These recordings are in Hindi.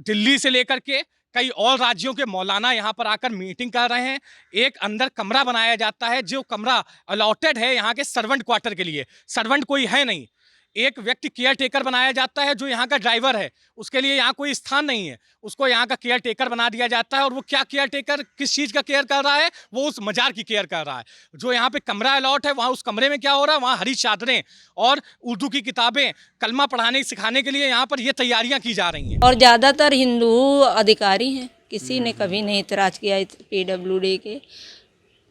दिल्ली से लेकर के कई और राज्यों के मौलाना यहाँ पर आकर मीटिंग कर रहे हैं। एक अंदर कमरा बनाया जाता है, जो कमरा अलॉटेड है यहाँ के सर्वेंट क्वार्टर के लिए। सर्वेंट कोई है नहीं, एक व्यक्ति केयर टेकर बनाया जाता है जो यहाँ का ड्राइवर है, उसके लिए यहाँ कोई स्थान नहीं है, उसको यहाँ का केयर टेकर बना दिया जाता है। और वो क्या केयर टेकर किस चीज़ का केयर कर रहा है, वो उस मजार की केयर कर रहा है। जो यहाँ पे कमरा अलॉट है, वहाँ उस कमरे में क्या हो रहा है, वहाँ हरी चादरें और उर्दू की किताबें, कलमा पढ़ाने सिखाने के लिए यहाँ पर ये तैयारियाँ की जा रही हैं। और ज़्यादातर हिंदू अधिकारी हैं, किसी ने कभी नहीं इतराज़ किया PWD के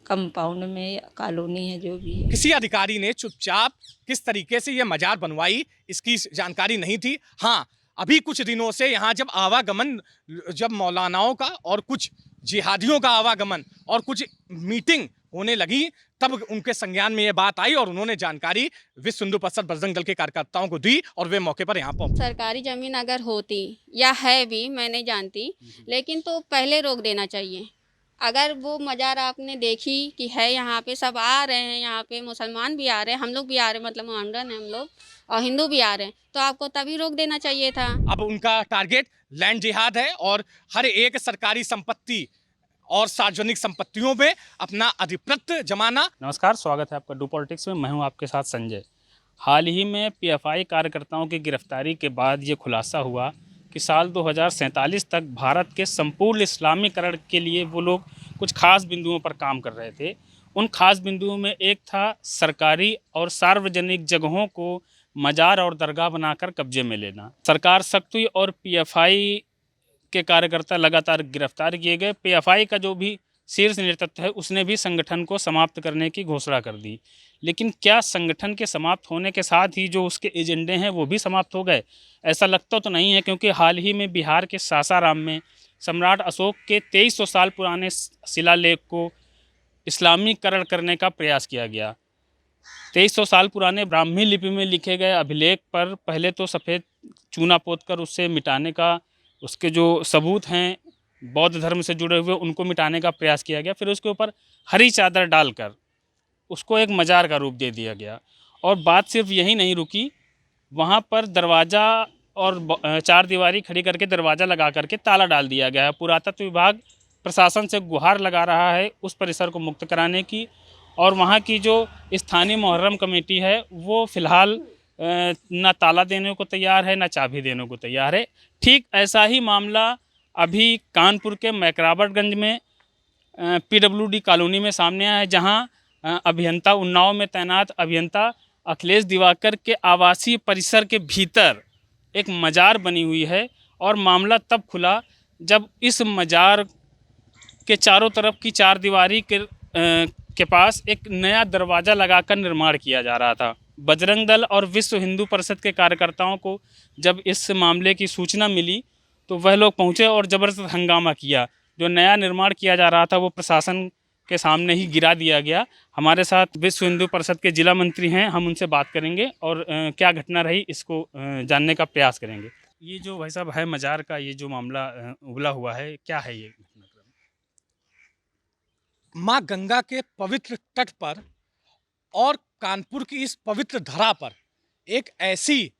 कंपाउंड में या कॉलोनी है जो भी है। किसी अधिकारी ने चुपचाप किस तरीके से ये मजार बनवाई, इसकी जानकारी नहीं थी। हाँ, अभी कुछ दिनों से यहाँ जब आवागमन, जब मौलानाओं का और कुछ जिहादियों का आवागमन और कुछ मीटिंग होने लगी, तब उनके संज्ञान में ये बात आई और उन्होंने जानकारी विश्व हिंदू परिषद बजरंग दल के कार्यकर्ताओं को दी और वे मौके पर यहाँ पहुंचे। सरकारी ज़मीन अगर होती या है भी, मैं नहीं जानती, लेकिन तो पहले रोक देना चाहिए। अगर वो मज़ार आपने देखी कि है, यहाँ पे सब आ रहे हैं, यहाँ पे मुसलमान भी आ रहे हैं, हम लोग भी आ रहे हैं, मतलब मोहम्मदन हैं हम लोग, और हिंदू भी आ रहे हैं, तो आपको तभी रोक देना चाहिए था। अब उनका टारगेट लैंड जिहाद है और हर एक सरकारी संपत्ति और सार्वजनिक संपत्तियों में अपना अधिपत्य जमाना। नमस्कार, स्वागत है आपका डू पॉलिटिक्स में। मैं हूं आपके साथ संजय। हाल ही में PFI कार्यकर्ताओं की गिरफ्तारी के बाद ये खुलासा हुआ कि साल 2047 तक भारत के संपूर्ण इस्लामीकरण के लिए वो लोग कुछ खास बिंदुओं पर काम कर रहे थे। उन खास बिंदुओं में एक था सरकारी और सार्वजनिक जगहों को मजार और दरगाह बनाकर कब्जे में लेना। सरकार सख्त हुई और PFI के कार्यकर्ता लगातार गिरफ्तार किए गए। PFI का जो भी शीर्ष नेतृत्व है उसने भी संगठन को समाप्त करने की घोषणा कर दी। लेकिन क्या संगठन के समाप्त होने के साथ ही जो उसके एजेंडे हैं वो भी समाप्त हो गए? ऐसा लगता तो नहीं है, क्योंकि हाल ही में बिहार के सासाराम में सम्राट अशोक के 2300 साल पुराने शिलालेख को इस्लामीकरण करने का प्रयास किया गया। 2300 साल पुराने ब्राह्मी लिपि में लिखे गए अभिलेख पर पहले तो सफ़ेद चूना पोतकर उससे मिटाने का, उसके जो सबूत हैं बौद्ध धर्म से जुड़े हुए, उनको मिटाने का प्रयास किया गया। फिर उसके ऊपर हरी चादर डालकर उसको एक मजार का रूप दे दिया गया। और बात सिर्फ यही नहीं रुकी, वहाँ पर दरवाज़ा और चार दीवारी खड़ी करके दरवाज़ा लगा करके ताला डाल दिया गया है। पुरातत्व विभाग प्रशासन से गुहार लगा रहा है उस परिसर को मुक्त कराने की, और वहाँ की जो स्थानीय मुहर्रम कमेटी है वो फ़िलहाल ना ताला देने को तैयार है, ना चाबी देने को तैयार है। ठीक ऐसा ही मामला अभी कानपुर के मैकराबटगंज में PWD कॉलोनी में सामने आया है, जहाँ अभियंता, उन्नाव में तैनात अभियंता अखिलेश दिवाकर के आवासीय परिसर के भीतर एक मजार बनी हुई है। और मामला तब खुला जब इस मजार के चारों तरफ की चार दीवारी के पास एक नया दरवाज़ा लगाकर निर्माण किया जा रहा था। बजरंग दल और विश्व हिंदू परिषद के कार्यकर्ताओं को जब इस मामले की सूचना मिली तो वह लोग पहुंचे और ज़बरदस्त हंगामा किया। जो नया निर्माण किया जा रहा था वो प्रशासन के सामने ही गिरा दिया गया। हमारे साथ विश्व हिंदू परिषद के जिला मंत्री हैं, हम उनसे बात करेंगे और क्या घटना रही इसको जानने का प्रयास करेंगे। ये जो भाई साहब है मजार का, ये जो मामला उबला हुआ है, क्या है ये घटना? माँ गंगा के पवित्र तट पर और कानपुर की इस पवित्र धरा पर एक ऐसी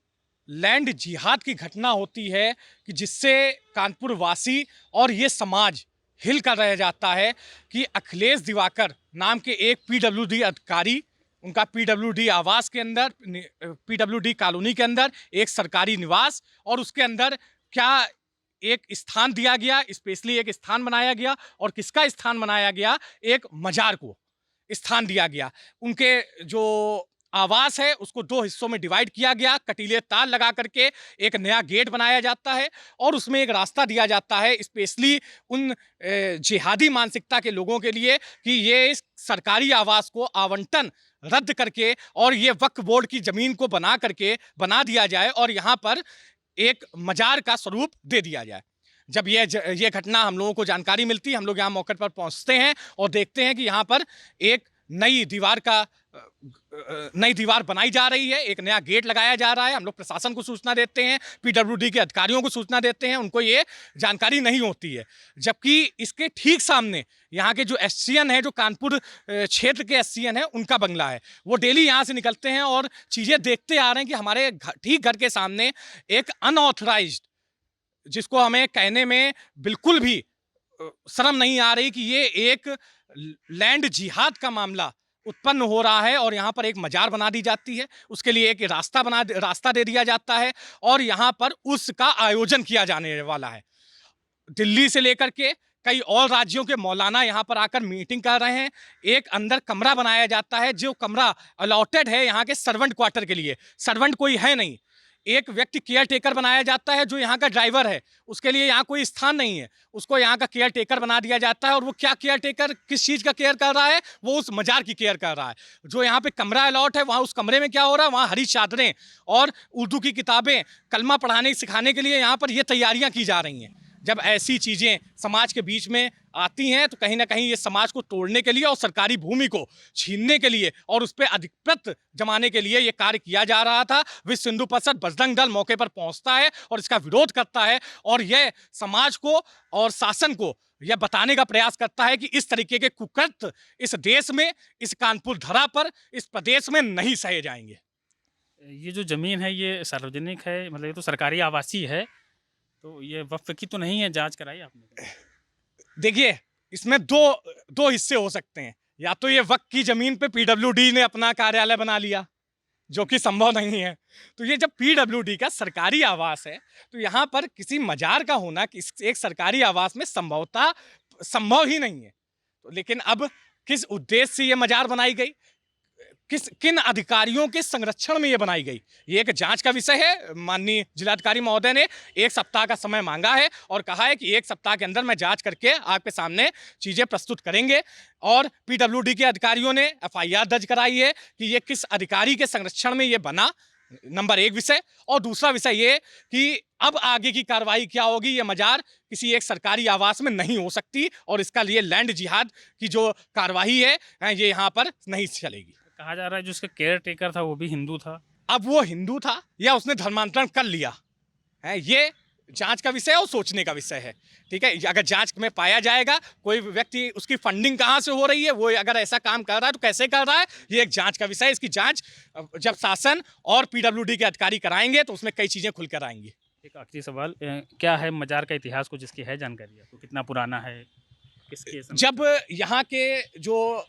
लैंड जिहाद की घटना होती है कि जिससे कानपुर वासी और ये समाज हिल कर रह जाता है कि अखिलेश दिवाकर नाम के एक PWD अधिकारी, उनका PWD आवास के अंदर, PWD कॉलोनी के अंदर एक सरकारी निवास, और उसके अंदर क्या एक स्थान दिया गया, स्पेशली एक स्थान बनाया गया। और किसका स्थान बनाया गया? एक मजार को स्थान दिया गया। उनके जो आवास है उसको दो हिस्सों में डिवाइड किया गया, कटीले तार लगा करके एक नया गेट बनाया जाता है और उसमें एक रास्ता दिया जाता है स्पेशली उन जिहादी मानसिकता के लोगों के लिए कि ये इस सरकारी आवास को आवंटन रद्द करके और ये वक्फ बोर्ड की ज़मीन को बना दिया जाए और यहाँ पर एक मजार का स्वरूप दे दिया जाए। जब ये घटना हम लोगों को जानकारी मिलती है, हम लोग यहाँ मौके पर पहुँचते हैं और देखते हैं कि यहाँ पर एक नई दीवार बनाई जा रही है, एक नया गेट लगाया जा रहा है। हम लोग प्रशासन को सूचना देते हैं, PWD के अधिकारियों को सूचना देते हैं, उनको ये जानकारी नहीं होती है। जबकि इसके ठीक सामने यहाँ के जो SCN है, जो कानपुर क्षेत्र के SCN है, उनका बंगला है। वो डेली यहाँ से निकलते हैं और चीज़ें देखते आ रहे हैं कि हमारे ठीक घर के सामने एक अनऑथराइज्ड जिसको हमें कहने में बिल्कुल भी शर्म नहीं आ रही कि ये एक लैंड जिहाद का मामला उत्पन्न हो रहा है और यहाँ पर एक मजार बना दी जाती है, उसके लिए एक रास्ता दे दिया जाता है और यहाँ पर उसका आयोजन किया जाने वाला है। दिल्ली से लेकर के कई और राज्यों के मौलाना यहाँ पर आकर मीटिंग कर रहे हैं। एक अंदर कमरा बनाया जाता है, जो कमरा अलॉटेड है यहाँ के सर्वेंट क्वार्टर के लिए। सर्वेंट कोई है नहीं, एक व्यक्ति केयर टेकर बनाया जाता है जो यहाँ का ड्राइवर है, उसके लिए यहाँ कोई स्थान नहीं है, उसको यहाँ का केयर टेकर बना दिया जाता है। और वो क्या केयर टेकर किस चीज़ का केयर कर रहा है, वो उस मजार की केयर कर रहा है। जो यहाँ पे कमरा अलॉट है, वहाँ उस कमरे में क्या हो रहा है, वहाँ हरी चादरें और उर्दू की किताबें, कलमा पढ़ाने सिखाने के लिए यहाँ पर ये तैयारियाँ की जा रही हैं। जब ऐसी चीज़ें समाज के बीच में आती हैं तो कहीं ना कहीं ये समाज को तोड़ने के लिए और सरकारी भूमि को छीनने के लिए और उस पर अधिकृत जमाने के लिए ये कार्य किया जा रहा था। विश्व हिंदू परिषद बजरंग दल मौके पर पहुंचता है और इसका विरोध करता है और यह समाज को और शासन को यह बताने का प्रयास करता है कि इस तरीके के कुकृत्य इस देश में, इस कानपुर धरा पर, इस प्रदेश में नहीं सहे जाएंगे। ये जो ज़मीन है ये सार्वजनिक है, मतलब ये तो सरकारी आवासीय है, तो ये वक्फ की तो नहीं है? जांच कराई आपने? देखिए, इसमें दो हिस्से हो सकते हैं। या तो ये वक्फ की जमीन पे पीडब्ल्यूडी ने अपना कार्यालय बना लिया, जो कि संभव नहीं है। तो ये जब पीडब्ल्यूडी का सरकारी आवास है तो यहाँ पर किसी मजार का होना एक सरकारी आवास में संभवतः संभव ही नहीं है। तो लेकिन अब किस उद्देश्य से ये मजार बनाई गई, किन अधिकारियों के संरक्षण में ये बनाई गई, ये एक जांच का विषय है। माननीय जिलाधिकारी महोदय ने 1 सप्ताह का समय मांगा है और कहा है कि 1 सप्ताह के अंदर मैं जांच करके आपके सामने चीज़ें प्रस्तुत करेंगे। और पीडब्ल्यूडी के अधिकारियों ने एफआईआर दर्ज कराई है कि ये किस अधिकारी के संरक्षण में ये बना, नंबर 1 विषय। और दूसरा विषय ये कि अब आगे की कार्रवाई क्या होगी। ये मजार किसी एक सरकारी आवास में नहीं हो सकती और इसका लिए लैंड जिहाद की जो कार्रवाई है ये यहाँ पर नहीं चलेगी। कहा जा रहा है जो उसका केयर टेकर था वो भी हिंदू था। अब वो हिंदू था या उसने धर्मांतरण कर लिया है, ये जांच का विषय और सोचने का विषय है। ठीक है, अगर जांच में पाया जाएगा कोई व्यक्ति, उसकी फंडिंग कहाँ से हो रही है, वो अगर ऐसा काम कर रहा है तो कैसे कर रहा है, ये एक जांच का विषय है। इसकी जांच जब शासन और पीडब्ल्यूडी के अधिकारी कराएंगे तो उसमें कई चीज़ें खुल कर आएंगी। एक आखिरी सवाल, क्या है मजार का इतिहास, कुछ इसकी है जानकारी आपको? कितना पुराना है, किसके समय? जब यहाँ के जो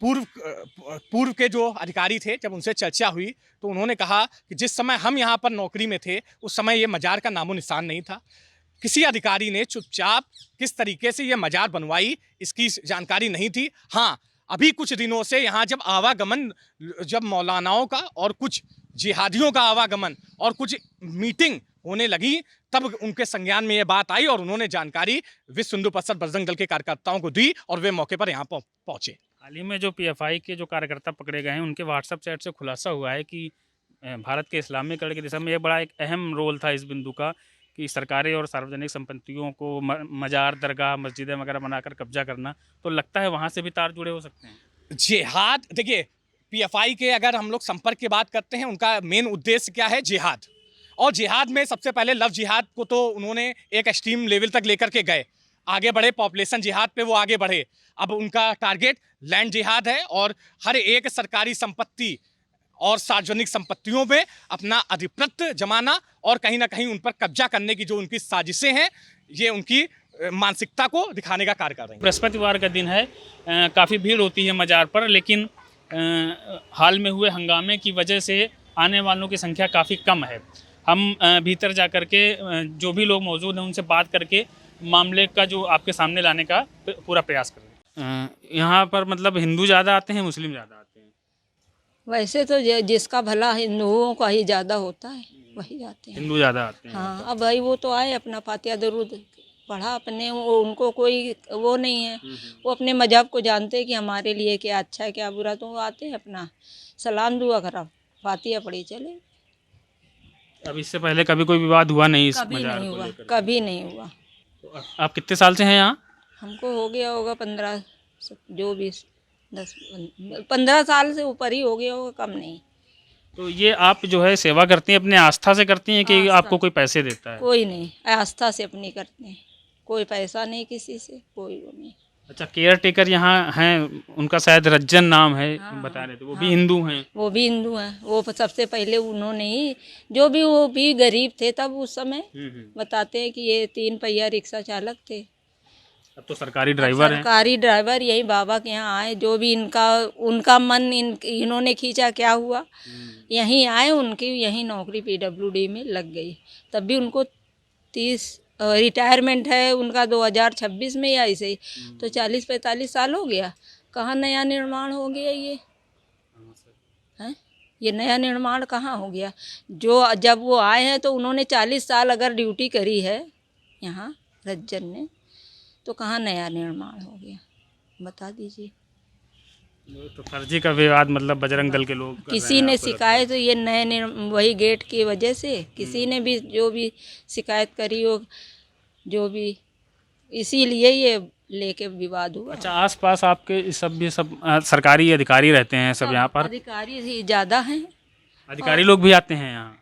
पूर्व के जो अधिकारी थे, जब उनसे चर्चा हुई तो उन्होंने कहा कि जिस समय हम यहाँ पर नौकरी में थे उस समय ये मजार का नामो निशान नहीं था। किसी अधिकारी ने चुपचाप किस तरीके से ये मजार बनवाई इसकी जानकारी नहीं थी। हाँ, अभी कुछ दिनों से यहाँ जब आवागमन, जब मौलानाओं का और कुछ जिहादियों का आवागमन और कुछ मीटिंग होने लगी, तब उनके संज्ञान में ये बात आई और उन्होंने जानकारी विश्व हिंदू परिषद बजरंग दल के कार्यकर्ताओं को दी और वे मौके पर यहाँ पहुँचे। हाल ही में जो पीएफआई के जो कार्यकर्ता पकड़े गए हैं उनके व्हाट्सएप चैट से खुलासा हुआ है कि भारत के इस्लामीकरण की दिशा में ये बड़ा एक अहम रोल था इस बिंदु का कि सरकारी और सार्वजनिक संपत्तियों को मजार, दरगाह, मस्जिदें वगैरह बनाकर कब्जा करना, तो लगता है वहाँ से भी तार जुड़े हो सकते हैं। जिहाद, देखिए पीएफआई के अगर हम लोग संपर्क की बात करते हैं, उनका मेन उद्देश्य क्या है, जिहाद। और जिहाद में सबसे पहले लव जिहाद को तो उन्होंने एक एक्सट्रीम लेवल तक लेकर के गए, आगे बढ़े, पॉपुलेशन जिहाद पे वो आगे बढ़े। अब उनका टारगेट लैंड जिहाद है और हर एक सरकारी संपत्ति और सार्वजनिक संपत्तियों में अपना अधिपत्य जमाना और कहीं ना कहीं उन पर कब्जा करने की जो उनकी साजिशें हैं, ये उनकी मानसिकता को दिखाने का कार्य कर रही हैं। बृहस्पतिवार का दिन है, काफ़ी भीड़ होती है मजार पर, लेकिन हाल में हुए हंगामे की वजह से आने वालों की संख्या काफ़ी कम है। हम भीतर जा कर के जो भी लोग मौजूद हैं उनसे बात करके मामले का जो आपके सामने लाने का पूरा प्रयास कर रहे हैं। यहाँ पर मतलब हिंदू ज़्यादा आते हैं, मुस्लिम ज़्यादा आते हैं? वैसे तो जिसका भला हिंदुओं का ही ज़्यादा होता है वही जाते हैं। हिंदू ज़्यादा आते हैं। हाँ, अब भाई वो तो आए, अपना फातिहा दरूद पढ़ा, अपने वो, उनको कोई वो नहीं है, वो अपने मजहब को जानते हैं कि हमारे लिए क्या अच्छा है क्या बुरा, तो वो आते हैं अपना सलाम दुआ करा, फातिहा पढ़ी, चले। अब इससे पहले कभी कोई विवाद हुआ नहीं इस कभी मजार नहीं को हुआ, लेकर? कभी नहीं हुआ। तो आप कितने साल से हैं यहाँ? हमको हो गया होगा 15 जो भी 10-15 साल से ऊपर ही हो गया होगा, कम नहीं। तो ये आप जो है सेवा करती हैं अपने आस्था से करती हैं कि आस्था। आपको कोई पैसे देता है? कोई नहीं, आस्था से अपनी करते हैं, कोई पैसा नहीं किसी से, कोई वो नहीं। अच्छा, केयर टेकर यहाँ हैं, उनका शायद रज्जन नाम है, हाँ, बता रहे थे, वो हाँ। भी हिंदू हैं। वो भी हिंदू हैं। वो सबसे पहले उन्होंने ही, जो भी वो भी गरीब थे तब उस समय, बताते हैं कि ये 3 पहिया रिक्शा चालक थे। अब तो सरकारी ड्राइवर हैं। सरकारी ड्राइवर यही बाबा के यहाँ आए, जो भी इनका उनका मन इन्होंने खींचा, क्या हुआ, यहीं आए, उनकी यहीं नौकरी पीडब्ल्यूडी में लग गई। तब भी उनको 30 रिटायरमेंट है उनका 2026 में या ऐसे ही, तो 40-45 साल हो गया। कहाँ नया निर्माण हो गया ये है? ये नया निर्माण कहाँ हो गया? जो जब वो आए हैं तो उन्होंने 40 साल अगर ड्यूटी करी है यहाँ रज्जन ने, तो कहाँ नया निर्माण हो गया, बता दीजिए। तो फर्जी का विवाद मतलब बजरंग दल के लोग कर रहे किसी हैं, ने आपको लगता है? शिकायत, तो ये नए वही गेट की वजह से किसी ने भी जो भी शिकायत करी हो, जो भी, इसीलिए ये लेके विवाद हुआ। अच्छा, आसपास आपके इस सब भी सब सरकारी अधिकारी रहते हैं सब यहाँ पर? अधिकारी ही ज़्यादा हैं। अधिकारी लोग भी आते हैं यहाँ?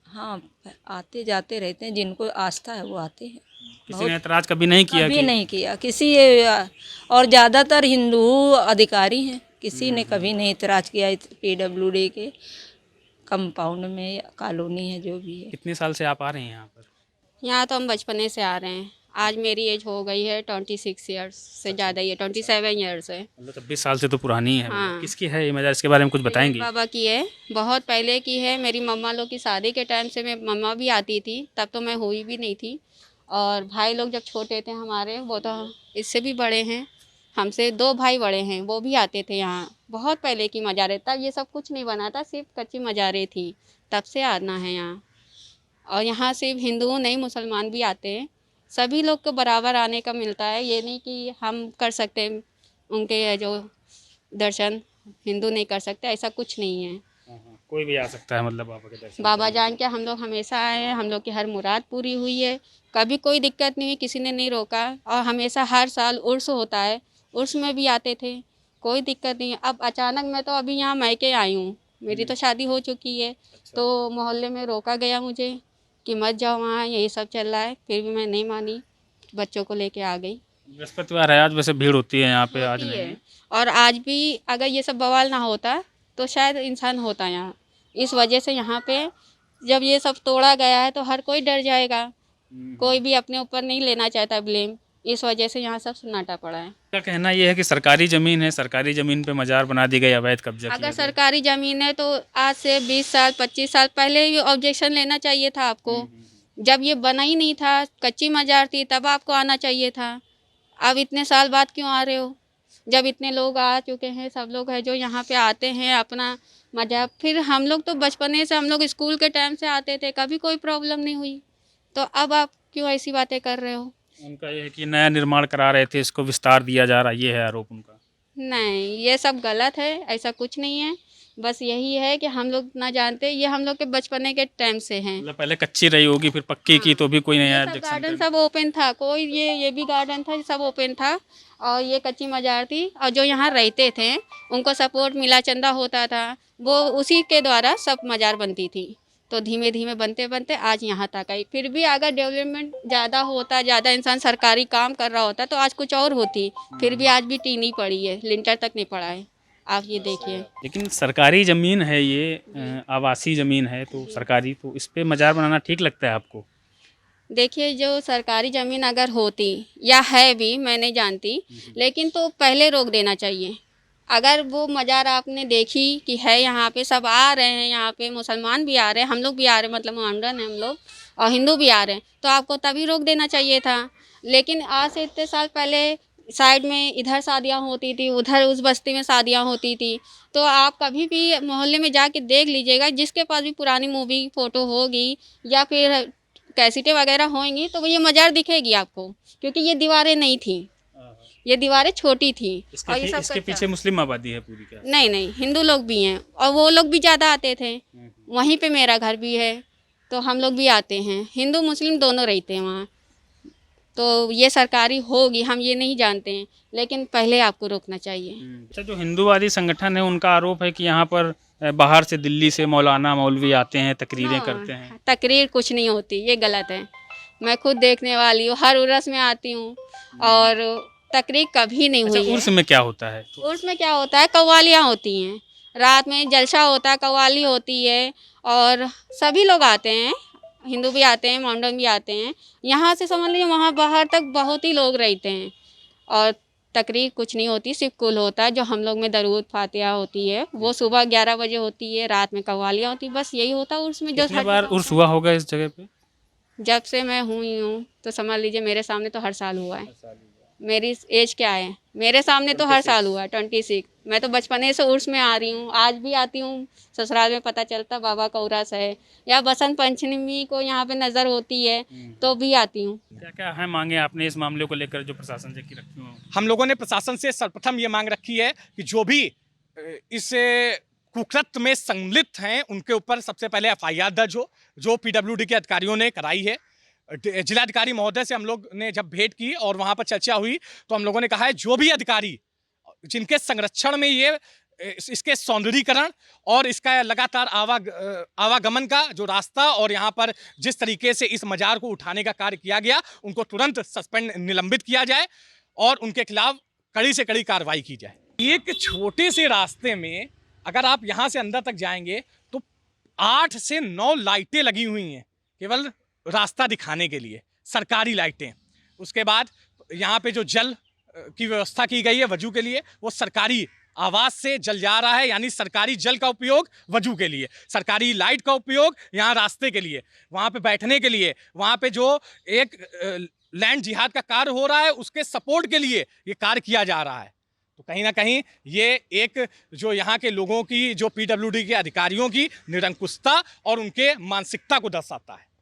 हाँ, आते जाते रहते हैं, जिनको आस्था है वो आते हैं। किसी ने एतराज कभी नहीं किया कभी कि नहीं किया किसी, और ज़्यादातर हिंदू अधिकारी हैं, किसी ने कभी नहीं इतराज़ किया। पीडब्ल्यूडी के कंपाउंड में कॉलोनी है जो भी है। कितने साल से आप आ रहे हैं यहाँ पर? यहाँ तो हम बचपने से आ रहे हैं। आज मेरी एज हो गई है 26 ईयर्स से ज़्यादा ही है, 27 ईयर्स है। मतलब 26 साल से तो पुरानी है। हाँ। किसकी है ये मजार, इसके बारे में कुछ बताएंगी? बाबा की है, बहुत पहले की है। मेरी मम्मा लोग की शादी के टाइम से मैं मम्मा भी आती थी, तब तो मैं हुई भी नहीं थी। और भाई लोग जब छोटे थे हमारे, वो तो इससे भी बड़े हैं, हमसे 2 भाई बड़े हैं, वो भी आते थे यहाँ। बहुत पहले की मज़ारें, तब ये सब कुछ नहीं बना था, सिर्फ कच्ची मज़ारें थी, तब से आना है यहाँ। और यहाँ सिर्फ हिंदू नहीं, मुसलमान भी आते हैं। सभी लोग को बराबर आने का मिलता है। ये नहीं कि हम कर सकते हैं उनके जो दर्शन हिंदू नहीं कर सकते, ऐसा कुछ नहीं है। कोई भी आ सकता है मतलब बाबा के दर्शन बाबा करने। जान के हम लोग हमेशा आए हैं, हम लोग की हर मुराद पूरी हुई है, कभी कोई दिक्कत नहीं हुई, किसी ने नहीं रोका। और हमेशा हर साल उर्स होता है, उर्स में भी आते थे, कोई दिक्कत नहीं है। अब अचानक मैं तो अभी यहाँ मैके आई हूँ, मेरी तो शादी हो चुकी है, तो मोहल्ले में रोका गया मुझे कि मत जाओ वहाँ, यही सब चल रहा है। फिर भी मैं नहीं मानी, बच्चों को लेके आ गई। बृहस्पतिवार है आज, वैसे भीड़ होती है यहाँ पे, आज होती नहीं। है। और आज भी अगर ये सब बवाल ना होता तो शायद इंसान होता यहाँ। इस वजह से यहाँ पे जब ये सब तोड़ा गया है तो हर कोई डर जाएगा, कोई भी अपने ऊपर नहीं लेना चाहता ब्लेम। इस वजह से यहाँ सब सन्नाटा पड़ा है। का कहना ये है कि सरकारी ज़मीन है, सरकारी ज़मीन पे मजार बना दी गई, अवैध कब्जा अगर किया गया। सरकारी ज़मीन है तो आज से 20 साल 25 साल पहले ही ऑब्जेक्शन लेना चाहिए था आपको। जब ये बना ही नहीं था, कच्ची मजार थी, तब आपको आना चाहिए था। अब इतने साल बाद क्यों आ रहे हो? जब इतने लोग आ चुके हैं, सब लोग हैं जो यहाँ पे आते हैं अपना मज़हब। फिर हम लोग तो बचपने से, हम लोग स्कूल के टाइम से आते थे, कभी कोई प्रॉब्लम नहीं हुई, तो अब आप क्यों ऐसी बातें कर रहे हो? उनका ये है कि नया निर्माण करा रहे थे, इसको विस्तार दिया जा रहा है, ये है आरोप उनका। नहीं, ये सब गलत है, ऐसा कुछ नहीं है। बस यही है कि हम लोग ना जानते, ये हम लोग के बचपने के टाइम से हैं। मतलब पहले कच्ची रही होगी, फिर पक्की की, तो भी कोई नहीं ये आया सब objection गार्डन करने। सब ओपन था, कोई ये भी गार्डन था, सब ओपन था। और ये कच्ची मजार थी, और जो यहाँ रहते थे उनको सपोर्ट मिला, चंदा होता था, वो उसी के द्वारा सब मजार बनती थी। तो धीमे धीमे बनते बनते आज यहाँ तक आई। फिर भी अगर डेवलपमेंट ज़्यादा होता, ज़्यादा इंसान सरकारी काम कर रहा होता, तो आज कुछ और होती। फिर भी आज भी टीन ही पड़ी है, लिंटर तक नहीं पड़ा है। आप ये देखिए। लेकिन सरकारी ज़मीन है ये, आवासीय ज़मीन है तो सरकारी, तो इस पे मजार बनाना ठीक लगता है आपको? देखिए, जो सरकारी ज़मीन अगर होती या है भी, मैं नहीं जानती, लेकिन तो पहले रोक देना चाहिए। अगर वो मज़ार आपने देखी कि है यहाँ पे, सब आ रहे हैं यहाँ पे, मुसलमान भी आ रहे हैं, हम लोग भी आ रहे हैं, मतलब मोहम्मदन हैं हम लोग, और हिंदू भी आ रहे हैं, तो आपको तभी रोक देना चाहिए था। लेकिन आज से इतने साल पहले साइड में इधर शादियाँ होती थी, उधर उस बस्ती में शादियाँ होती थी। तो आप कभी भी मोहल्ले में जाके देख लीजिएगा, जिसके पास भी पुरानी मूवी फ़ोटो होगी या फिर कैसेटें वगैरह होंगी, तो वो ये मज़ार दिखेगी आपको, क्योंकि ये दीवारें नहीं थी, ये दीवारें छोटी थी। और ये सब इसके कच्चा। पीछे मुस्लिम आबादी है पूरी क्या? नहीं नहीं, हिंदू लोग भी हैं, और वो लोग भी ज़्यादा आते थे। वहीं पे मेरा घर भी है, तो हम लोग भी आते हैं, हिंदू मुस्लिम दोनों रहते हैं वहाँ। तो ये सरकारी होगी, हम ये नहीं जानते हैं, लेकिन पहले आपको रोकना चाहिए। अच्छा, जो हिंदूवादी संगठन है उनका आरोप है कि यहाँ पर बाहर से, दिल्ली से मौलाना मौलवी आते हैं, तकरीरें करते हैं। तकरीर कुछ नहीं होती, ये गलत है। मैं खुद देखने वाली हूँ, हर उर्स में आती हूँ, और तकरीर कभी नहीं अच्छा, हुई है। उर्स में क्या होता है? उर्स में क्या होता है, कव्वालियाँ होती हैं, रात में जलसा होता है, कव्वाली होती है और सभी लोग आते हैं, हिंदू भी आते हैं, मोमडन भी आते हैं। यहाँ से समझ लीजिए वहाँ बाहर तक बहुत ही लोग रहते हैं और तकरीर कुछ नहीं होती, सिर्फ कुल होता है। जो हम लोग में दरूद फातिहा होती है वो सुबह 11 बजे होती है, रात में कव्वालियाँ होती है, बस यही होता है उर्स में। जो कितने बार उर्स हुआ होगा इस जगह पे? जब से मैं हुई हूँ तो समझ लीजिए मेरे सामने तो हर साल हुआ है। मेरी एज क्या है, मेरे सामने तो हर साल हुआ है 26। मैं तो बचपने से उर्स में आ रही हूँ, आज भी आती हूँ। ससुराल में पता चलता बाबा का उर्स है या बसंत पंचमी को यहाँ पे नज़र होती है तो भी आती हूँ। क्या क्या है मांगे आपने इस मामले को लेकर जो प्रशासन से की रखी हो? हम लोगों ने प्रशासन से सर्वप्रथम ये मांग रखी है कि जो भी इस कुकृत्य में संलिप्त हैं उनके ऊपर सबसे पहले एफआईआर दर्ज हो, जो पीडब्ल्यूडी के अधिकारियों ने कराई है। जिलाधिकारी महोदय से हम लोग ने जब भेंट की और वहाँ पर चर्चा हुई तो हम लोगों ने कहा है जो भी अधिकारी जिनके संरक्षण में ये इसके सौंदर्यीकरण और इसका लगातार आवागमन का जो रास्ता और यहाँ पर जिस तरीके से इस मजार को उठाने का कार्य किया गया, उनको तुरंत सस्पेंड निलंबित किया जाए और उनके खिलाफ कड़ी से कड़ी कार्रवाई की जाए। एक छोटे से रास्ते में अगर आप यहाँ से अंदर तक जाएंगे तो 8 से 9 लाइटें लगी हुई हैं केवल रास्ता दिखाने के लिए, सरकारी लाइटें। उसके बाद यहाँ पे जो जल की व्यवस्था की गई है वजू के लिए, वो सरकारी आवास से जल जा रहा है, यानी सरकारी जल का उपयोग वजू के लिए, सरकारी लाइट का उपयोग यहाँ रास्ते के लिए, वहाँ पे बैठने के लिए, वहाँ पे जो एक लैंड जिहाद का कार्य हो रहा है उसके सपोर्ट के लिए ये कार्य किया जा रहा है। तो कहीं ना कहीं ये एक जो यहाँ के लोगों की, जो पीडब्ल्यूडी के अधिकारियों की निरंकुशता और उनके मानसिकता को दर्शाता है।